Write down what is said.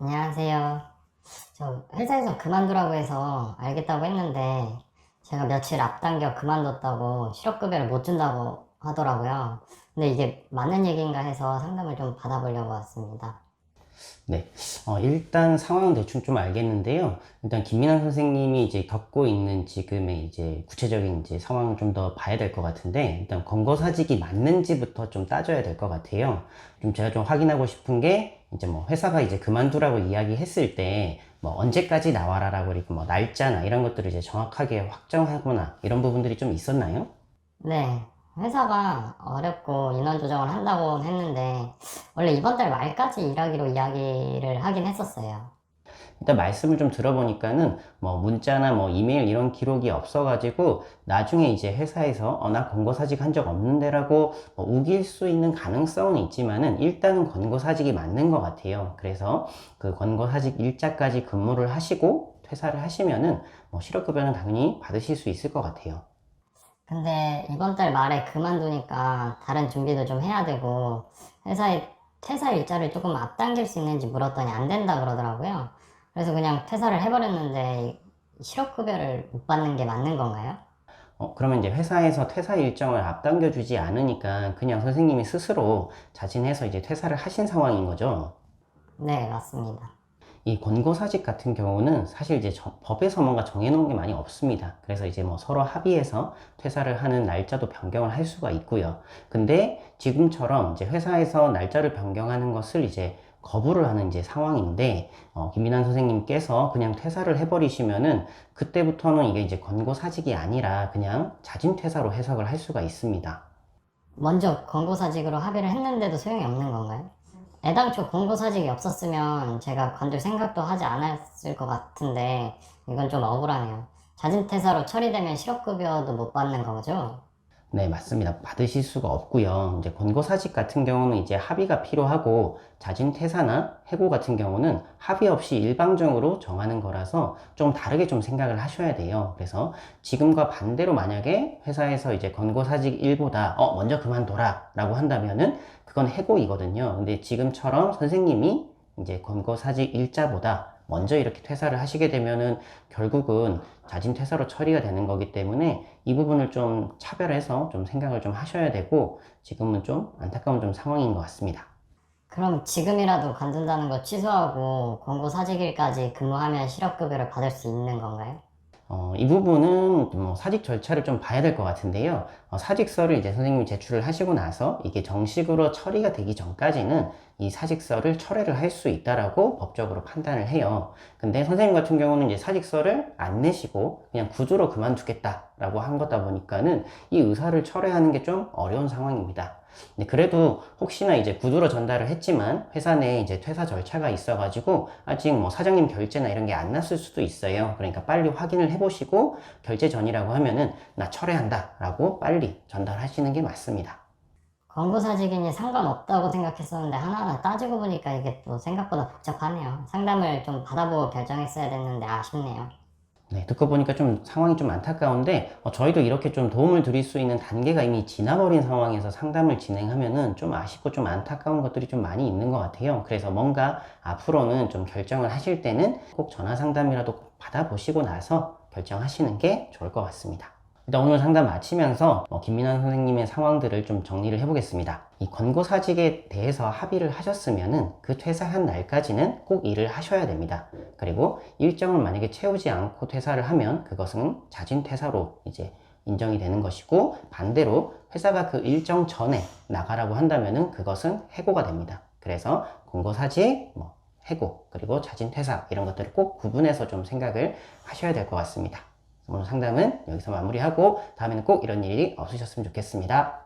안녕하세요. 저 회사에서 그만두라고 해서 알겠다고 했는데 제가 며칠 앞당겨 그만뒀다고 실업급여를 못 준다고 하더라고요. 근데 이게 맞는 얘기인가 해서 상담을 좀 받아보려고 왔습니다. 네, 일단 상황은 대충 좀 알겠는데요. 일단 김민환 선생님이 이제 겪고 있는 지금의 이제 구체적인 이제 상황을 좀 더 봐야 될 것 같은데, 일단 권고사직이 맞는지부터 좀 따져야 될 것 같아요. 좀 제가 좀 확인하고 싶은 게, 이제 뭐 회사가 이제 그만두라고 이야기했을 때, 뭐 언제까지 나와라라고 이렇게 뭐 날짜나 이런 것들을 이제 정확하게 확정하거나 이런 부분들이 좀 있었나요? 네, 회사가 어렵고 인원 조정을 한다고 했는데 원래 이번 달 말까지 일하기로 이야기를 하긴 했었어요. 일단 말씀을 좀 들어보니까는 뭐 문자나 뭐 이메일 이런 기록이 없어가지고 나중에 이제 회사에서 나 권고사직 한 적 없는데라고 뭐 우길 수 있는 가능성은 있지만은 일단은 권고사직이 맞는 것 같아요. 그래서 그 권고사직 일자까지 근무를 하시고 퇴사를 하시면은 뭐 실업급여는 당연히 받으실 수 있을 것 같아요. 근데 이번 달 말에 그만두니까 다른 준비도 좀 해야 되고 회사에 퇴사 일자를 조금 앞당길 수 있는지 물었더니 안 된다 그러더라고요. 그래서 그냥 퇴사를 해버렸는데 실업급여를 못 받는 게 맞는 건가요? 그러면 이제 회사에서 퇴사 일정을 앞당겨 주지 않으니까 그냥 선생님이 스스로 자진해서 이제 퇴사를 하신 상황인 거죠. 네, 맞습니다. 이 권고사직 같은 경우는 사실 이제 법에서 뭔가 정해놓은 게 많이 없습니다. 그래서 이제 뭐 서로 합의해서 퇴사를 하는 날짜도 변경을 할 수가 있고요. 근데 지금처럼 이제 회사에서 날짜를 변경하는 것을 이제 거부를 하는 이제 상황인데, 김민환 선생님께서 그냥 퇴사를 해버리시면은 그때부터는 이게 이제 권고사직이 아니라 그냥 자진퇴사로 해석을 할 수가 있습니다. 먼저 권고사직으로 합의를 했는데도 소용이 없는 건가요? 애당초 권고사직이 없었으면 제가 관둘 생각도 하지 않았을 것 같은데 이건 좀 억울하네요. 자진퇴사로 처리되면 실업급여도 못 받는 거죠? 네, 맞습니다. 받으실 수가 없고요. 이제 권고사직 같은 경우는 이제 합의가 필요하고 자진퇴사나 해고 같은 경우는 합의 없이 일방적으로 정하는 거라서 좀 다르게 좀 생각을 하셔야 돼요. 그래서 지금과 반대로 만약에 회사에서 이제 권고사직 일보다 먼저 그만둬라 라고 한다면은 그건 해고이거든요. 근데 지금처럼 선생님이 이제 권고사직 일자보다 먼저 이렇게 퇴사를 하시게 되면은 결국은 자진 퇴사로 처리가 되는 거기 때문에 이 부분을 좀 차별해서 좀 생각을 좀 하셔야 되고 지금은 좀 안타까운 좀 상황인 것 같습니다. 그럼 지금이라도 관둔다는 거 취소하고 권고사직일까지 근무하면 실업급여를 받을 수 있는 건가요? 이 부분은 뭐 사직 절차를 좀 봐야 될 것 같은데요. 사직서를 이제 선생님이 제출을 하시고 나서 이게 정식으로 처리가 되기 전까지는 이 사직서를 철회를 할 수 있다라고 법적으로 판단을 해요. 근데 선생님 같은 경우는 이제 사직서를 안 내시고 그냥 구조로 그만두겠다라고 한 거다 보니까는 이 의사를 철회하는 게 좀 어려운 상황입니다. 근데 그래도 혹시나 이제 구두로 전달을 했지만 회사 내에 이제 퇴사 절차가 있어가지고 아직 뭐 사장님 결제나 이런 게 안 났을 수도 있어요. 그러니까 빨리 확인을 해보시고 결제 전이라고 하면은 나 철회한다 라고 빨리 전달하시는 게 맞습니다. 권고사직이니 상관없다고 생각했었는데 하나하나 따지고 보니까 이게 또 생각보다 복잡하네요. 상담을 좀 받아보고 결정했어야 됐는데 아쉽네요. 네, 듣고 보니까 좀 상황이 좀 안타까운데 저희도 이렇게 좀 도움을 드릴 수 있는 단계가 이미 지나버린 상황에서 상담을 진행하면은 좀 아쉽고 좀 안타까운 것들이 좀 많이 있는 것 같아요. 그래서 뭔가 앞으로는 좀 결정을 하실 때는 꼭 전화 상담이라도 꼭 받아보시고 나서 결정하시는 게 좋을 것 같습니다. 일단 오늘 상담 마치면서 김민환 선생님의 상황들을 좀 정리를 해보겠습니다. 이 권고사직에 대해서 합의를 하셨으면은 그 퇴사한 날까지는 꼭 일을 하셔야 됩니다. 그리고 일정을 만약에 채우지 않고 퇴사를 하면 그것은 자진퇴사로 이제 인정이 되는 것이고, 반대로 회사가 그 일정 전에 나가라고 한다면은 그것은 해고가 됩니다. 그래서 권고사직, 해고, 그리고 자진퇴사 이런 것들을 꼭 구분해서 좀 생각을 하셔야 될 것 같습니다. 오늘 상담은 여기서 마무리하고 다음에는 꼭 이런 일이 없으셨으면 좋겠습니다.